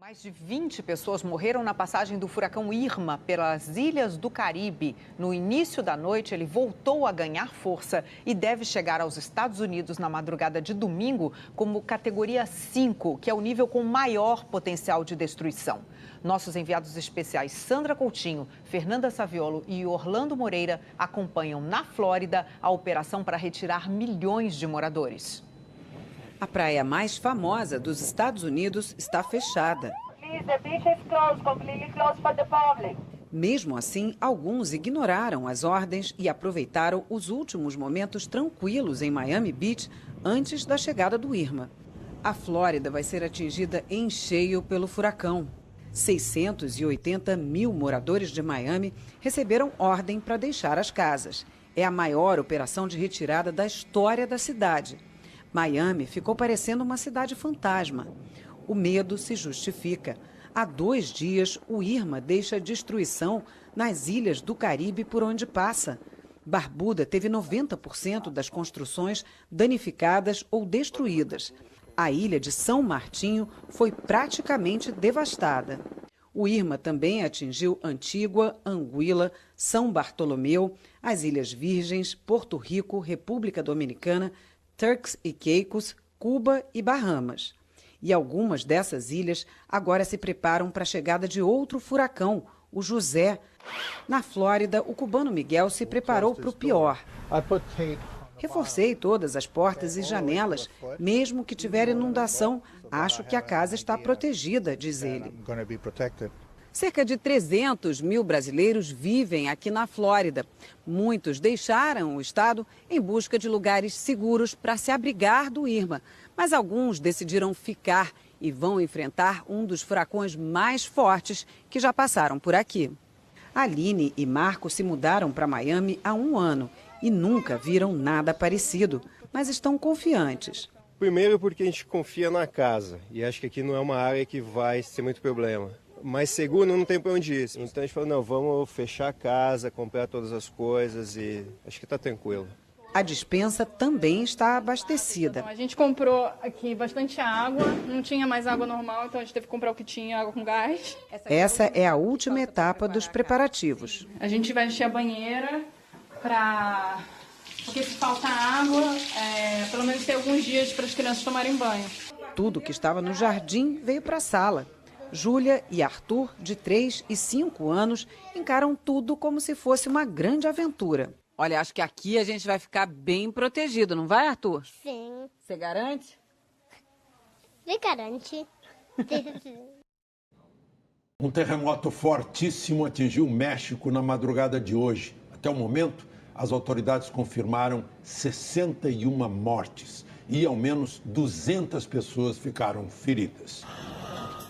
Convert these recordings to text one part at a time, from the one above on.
Mais de 20 pessoas morreram na passagem do furacão Irma pelas ilhas do Caribe. No início da noite, ele voltou a ganhar força e deve chegar aos Estados Unidos na madrugada de domingo como categoria 5, que é o nível com maior potencial de destruição. Nossos enviados especiais Sandra Coutinho, Fernanda Saviolo e Orlando Moreira acompanham na Flórida a operação para retirar milhões de moradores. A praia mais famosa dos Estados Unidos está fechada. Mesmo assim, alguns ignoraram as ordens e aproveitaram os últimos momentos tranquilos em Miami Beach antes da chegada do Irma. A Flórida vai ser atingida em cheio pelo furacão. 680 mil moradores de Miami receberam ordem para deixar as casas. É a maior operação de retirada da história da cidade. Miami ficou parecendo uma cidade fantasma. O medo se justifica. Há 2 dias, o Irma deixa destruição nas ilhas do Caribe por onde passa. Barbuda teve 90% das construções danificadas ou destruídas. A ilha de São Martinho foi praticamente devastada. O Irma também atingiu Antígua, Anguila, São Bartolomeu, as Ilhas Virgens, Porto Rico, República Dominicana, Turks e Caicos, Cuba e Bahamas. E algumas dessas ilhas agora se preparam para a chegada de outro furacão, o José. Na Flórida, o cubano Miguel se preparou para o pior. Reforcei todas as portas e janelas, mesmo que tiver inundação. Acho que a casa está protegida, diz ele. Cerca de 300 mil brasileiros vivem aqui na Flórida. Muitos deixaram o estado em busca de lugares seguros para se abrigar do Irma. Mas alguns decidiram ficar e vão enfrentar um dos furacões mais fortes que já passaram por aqui. Aline e Marco se mudaram para Miami há 1 ano e nunca viram nada parecido, mas estão confiantes. Primeiro porque a gente confia na casa e acho que aqui não é uma área que vai ter muito problema. Mas segundo, não tem para onde ir. Então a gente falou, não, vamos fechar a casa, comprar todas as coisas e acho que está tranquilo. A despensa também está abastecida. A gente comprou aqui bastante água, não tinha mais água normal, então a gente teve que comprar o que tinha, água com gás. Essa é a última etapa dos preparativos. A gente vai encher a banheira porque se falta água, pelo menos tem alguns dias para as crianças tomarem banho. Tudo que estava no jardim veio para a sala. Júlia e Arthur, de 3 e 5 anos, encaram tudo como se fosse uma grande aventura. Olha, acho que aqui a gente vai ficar bem protegido, não vai, Arthur? Sim. Você garante? Me garante. Um terremoto fortíssimo atingiu o México na madrugada de hoje. Até o momento, as autoridades confirmaram 61 mortes e ao menos 200 pessoas ficaram feridas.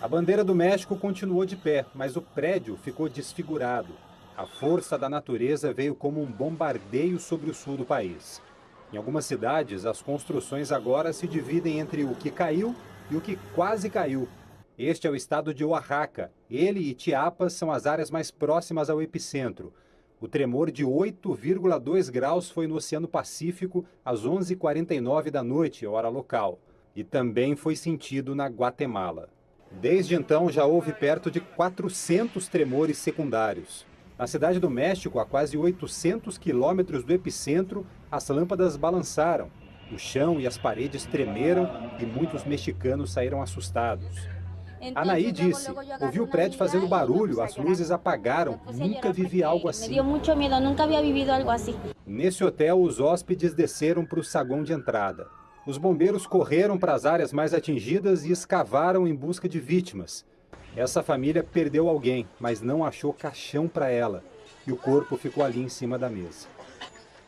A bandeira do México continuou de pé, mas o prédio ficou desfigurado. A força da natureza veio como um bombardeio sobre o sul do país. Em algumas cidades, as construções agora se dividem entre o que caiu e o que quase caiu. Este é o estado de Oaxaca. Ele e Chiapas são as áreas mais próximas ao epicentro. O tremor de 8,2 graus foi no Oceano Pacífico às 11h49 da noite, hora local. E também foi sentido na Guatemala. Desde então, já houve perto de 400 tremores secundários. Na cidade do México, a quase 800 quilômetros do epicentro, as lâmpadas balançaram. O chão e as paredes tremeram e muitos mexicanos saíram assustados. Anaí disse, ouvi o prédio fazendo barulho, as luzes apagaram, nunca vivi algo assim. Nesse hotel, os hóspedes desceram para o saguão de entrada. Os bombeiros correram para as áreas mais atingidas e escavaram em busca de vítimas. Essa família perdeu alguém, mas não achou caixão para ela, e o corpo ficou ali em cima da mesa.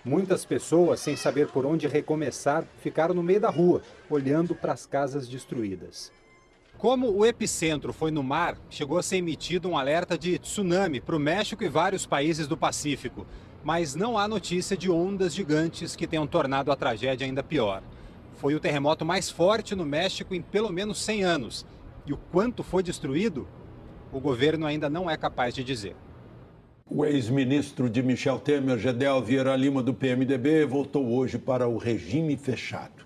Muitas pessoas, sem saber por onde recomeçar, ficaram no meio da rua, olhando para as casas destruídas. Como o epicentro foi no mar, chegou a ser emitido um alerta de tsunami para o México e vários países do Pacífico. Mas não há notícia de ondas gigantes que tenham tornado a tragédia ainda pior. Foi o terremoto mais forte no México em pelo menos 100 anos. E o quanto foi destruído, o governo ainda não é capaz de dizer. O ex-ministro de Michel Temer, Gedel Vieira Lima, do PMDB, voltou hoje para o regime fechado.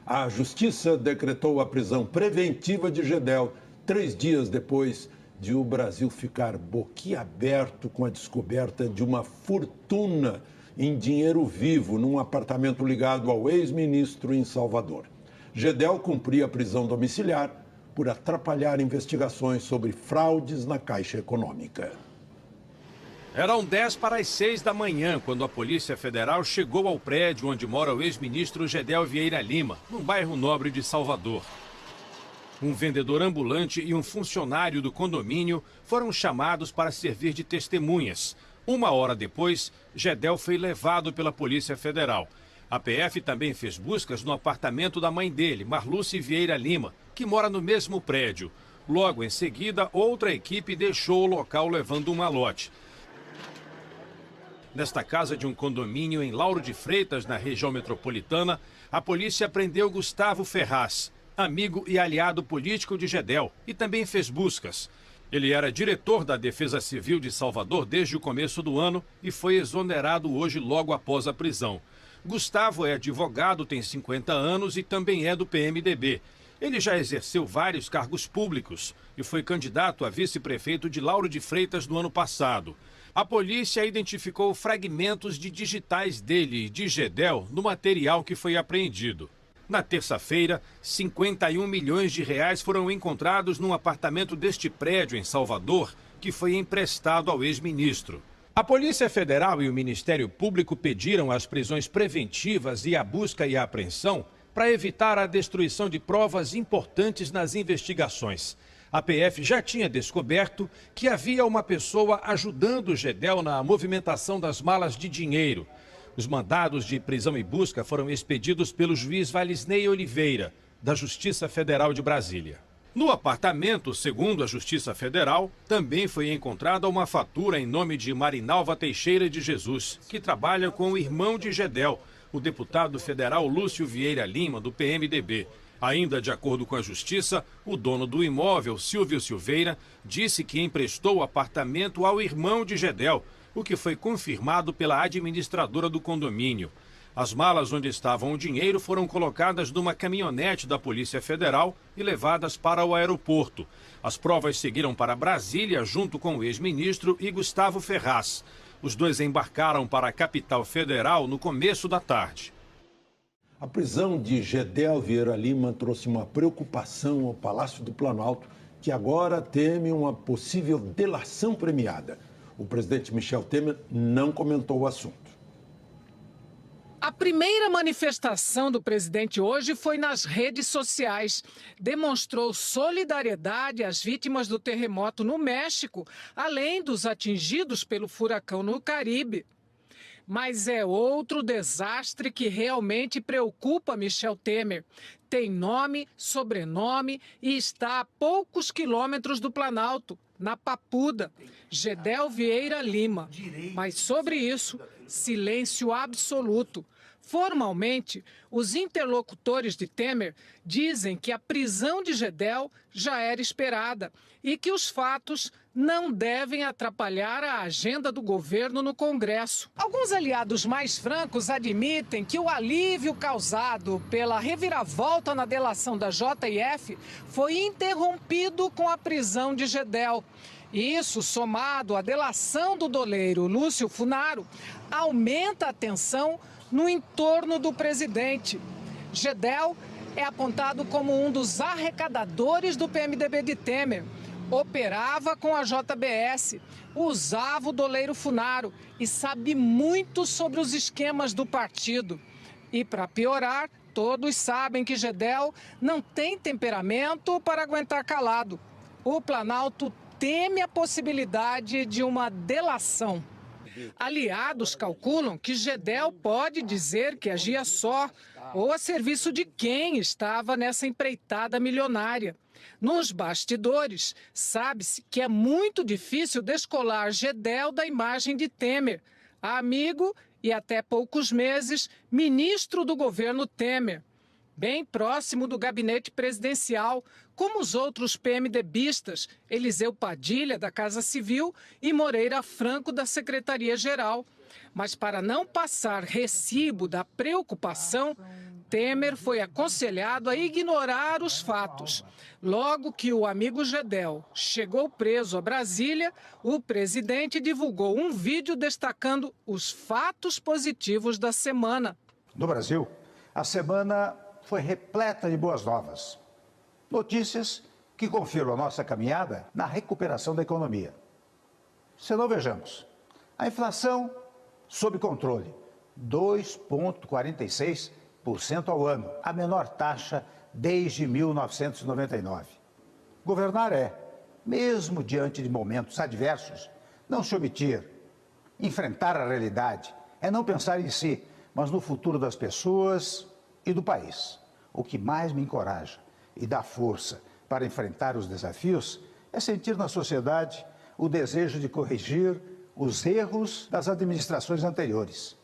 A Justiça decretou a prisão preventiva de Gedel 3 dias depois de o Brasil ficar boquiaberto com a descoberta de uma fortuna em dinheiro vivo num apartamento ligado ao ex-ministro em Salvador. Gedel cumpria a prisão domiciliar por atrapalhar investigações sobre fraudes na Caixa Econômica. Eram 10 para as 6 da manhã quando a Polícia Federal chegou ao prédio onde mora o ex-ministro Gedel Vieira Lima, no bairro Nobre de Salvador. Um vendedor ambulante e um funcionário do condomínio foram chamados para servir de testemunhas. 1 hora depois, Gedel foi levado pela Polícia Federal. A PF também fez buscas no apartamento da mãe dele, Marluce Vieira Lima, que mora no mesmo prédio. Logo em seguida, outra equipe deixou o local levando um malote. Nesta casa de um condomínio em Lauro de Freitas, na região metropolitana, a polícia prendeu Gustavo Ferraz, amigo e aliado político de Gedel, e também fez buscas. Ele era diretor da Defesa Civil de Salvador desde o começo do ano e foi exonerado hoje logo após a prisão. Gustavo é advogado, tem 50 anos e também é do PMDB. Ele já exerceu vários cargos públicos e foi candidato a vice-prefeito de Lauro de Freitas no ano passado. A polícia identificou fragmentos de digitais dele e de Gedel no material que foi apreendido. Na terça-feira, 51 milhões de reais foram encontrados num apartamento deste prédio em Salvador, que foi emprestado ao ex-ministro. A Polícia Federal e o Ministério Público pediram as prisões preventivas e a busca e a apreensão para evitar a destruição de provas importantes nas investigações. A PF já tinha descoberto que havia uma pessoa ajudando Gedel na movimentação das malas de dinheiro. Os mandados de prisão e busca foram expedidos pelo juiz Valisney Oliveira, da Justiça Federal de Brasília. No apartamento, segundo a Justiça Federal, também foi encontrada uma fatura em nome de Marinalva Teixeira de Jesus, que trabalha com o irmão de Gedel, o deputado federal Lúcio Vieira Lima, do PMDB. Ainda de acordo com a Justiça, o dono do imóvel, Silvio Silveira, disse que emprestou o apartamento ao irmão de Gedel, o que foi confirmado pela administradora do condomínio. As malas onde estavam o dinheiro foram colocadas numa caminhonete da Polícia Federal e levadas para o aeroporto. As provas seguiram para Brasília junto com o ex-ministro e Gustavo Ferraz. Os dois embarcaram para a capital federal no começo da tarde. A prisão de Gedel Vieira Lima trouxe uma preocupação ao Palácio do Planalto, que agora teme uma possível delação premiada. O presidente Michel Temer não comentou o assunto. A primeira manifestação do presidente hoje foi nas redes sociais. Demonstrou solidariedade às vítimas do terremoto no México, além dos atingidos pelo furacão no Caribe. Mas é outro desastre que realmente preocupa Michel Temer. Tem nome, sobrenome e está a poucos quilômetros do Planalto, na Papuda, Gedel Vieira Lima. Mas sobre isso, silêncio absoluto. Formalmente, os interlocutores de Temer dizem que a prisão de Gedel já era esperada e que os fatos não devem atrapalhar a agenda do governo no Congresso. Alguns aliados mais francos admitem que o alívio causado pela reviravolta na delação da JF foi interrompido com a prisão de Gedel. Isso, somado à delação do doleiro Lúcio Funaro, aumenta a tensão no entorno do presidente. Gedel é apontado como um dos arrecadadores do PMDB de Temer. Operava com a JBS, usava o doleiro Funaro e sabe muito sobre os esquemas do partido. E, para piorar, todos sabem que Gedel não tem temperamento para aguentar calado. O Planalto teme a possibilidade de uma delação. Aliados calculam que Gedel pode dizer que agia só ou a serviço de quem estava nessa empreitada milionária. Nos bastidores, sabe-se que é muito difícil descolar Gedel da imagem de Temer, amigo e até poucos meses ministro do governo Temer, bem próximo do gabinete presidencial, como os outros PMDBistas, Eliseu Padilha, da Casa Civil, e Moreira Franco, da Secretaria-Geral. Mas para não passar recibo da preocupação, Temer foi aconselhado a ignorar os fatos. Logo que o amigo Gedel chegou preso a Brasília, o presidente divulgou um vídeo destacando os fatos positivos da semana. No Brasil, a semana foi repleta de boas novas. Notícias que confirmam a nossa caminhada na recuperação da economia. Se não, vejamos. A inflação sob controle, 2,46% ao ano, a menor taxa desde 1999. Governar mesmo diante de momentos adversos, não se omitir, enfrentar a realidade, não pensar em si, mas no futuro das pessoas e do país. O que mais me encoraja e dá força para enfrentar os desafios é sentir na sociedade o desejo de corrigir os erros das administrações anteriores.